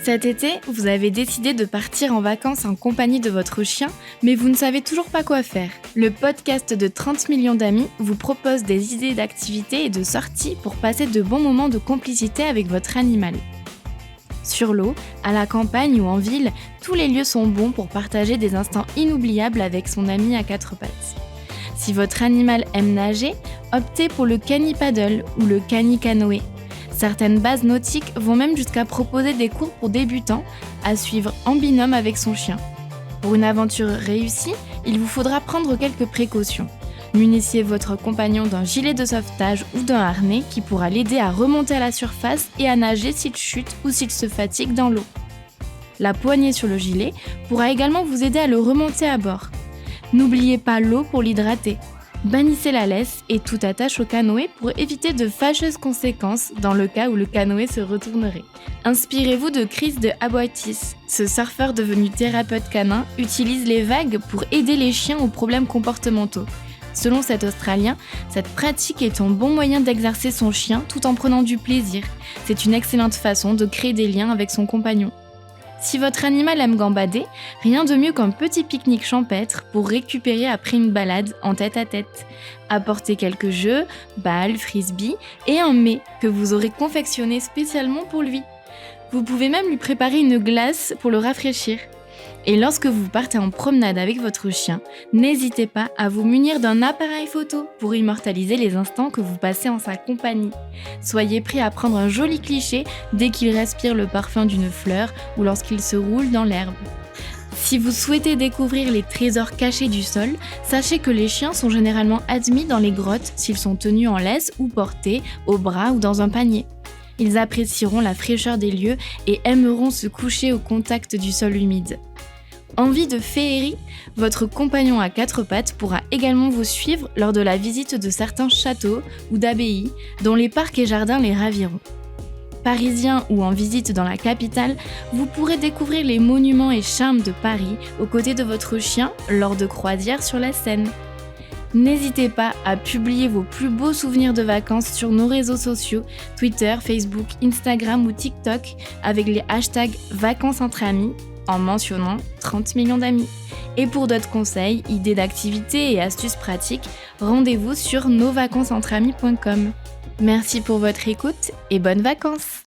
Cet été, vous avez décidé de partir en vacances en compagnie de votre chien, mais vous ne savez toujours pas quoi faire. Le podcast de 30 millions d'amis vous propose des idées d'activités et de sorties pour passer de bons moments de complicité avec votre animal. Sur l'eau, à la campagne ou en ville, tous les lieux sont bons pour partager des instants inoubliables avec son ami à quatre pattes. Si votre animal aime nager, optez pour le cani-paddle ou le cani-canoë. Certaines bases nautiques vont même jusqu'à proposer des cours pour débutants à suivre en binôme avec son chien. Pour une aventure réussie, il vous faudra prendre quelques précautions. Munissez votre compagnon d'un gilet de sauvetage ou d'un harnais qui pourra l'aider à remonter à la surface et à nager s'il chute ou s'il se fatigue dans l'eau. La poignée sur le gilet pourra également vous aider à le remonter à bord. N'oubliez pas l'eau pour l'hydrater. Bannissez la laisse et toute attache au canoë pour éviter de fâcheuses conséquences dans le cas où le canoë se retournerait. Inspirez-vous de Chris de Aboitis. Ce surfeur devenu thérapeute canin utilise les vagues pour aider les chiens aux problèmes comportementaux. Selon cet Australien, cette pratique est un bon moyen d'exercer son chien tout en prenant du plaisir. C'est une excellente façon de créer des liens avec son compagnon. Si votre animal aime gambader, rien de mieux qu'un petit pique-nique champêtre pour récupérer après une balade en tête-à-tête. Apportez quelques jeux, balles, frisbees et un mets que vous aurez confectionné spécialement pour lui. Vous pouvez même lui préparer une glace pour le rafraîchir. Et lorsque vous partez en promenade avec votre chien, n'hésitez pas à vous munir d'un appareil photo pour immortaliser les instants que vous passez en sa compagnie. Soyez prêt à prendre un joli cliché dès qu'il respire le parfum d'une fleur ou lorsqu'il se roule dans l'herbe. Si vous souhaitez découvrir les trésors cachés du sol, sachez que les chiens sont généralement admis dans les grottes s'ils sont tenus en laisse ou portés au bras ou dans un panier. Ils apprécieront la fraîcheur des lieux et aimeront se coucher au contact du sol humide. Envie de féerie ? Votre compagnon à quatre pattes pourra également vous suivre lors de la visite de certains châteaux ou d'abbayes dont les parcs et jardins les raviront. Parisien ou en visite dans la capitale, vous pourrez découvrir les monuments et charmes de Paris aux côtés de votre chien lors de croisières sur la Seine. N'hésitez pas à publier vos plus beaux souvenirs de vacances sur nos réseaux sociaux, Twitter, Facebook, Instagram ou TikTok avec les hashtags vacances entre amis en mentionnant 30 millions d'amis. Et pour d'autres conseils, idées d'activités et astuces pratiques, rendez-vous sur nosvacancesentre-amis.com. Merci pour votre écoute et bonnes vacances!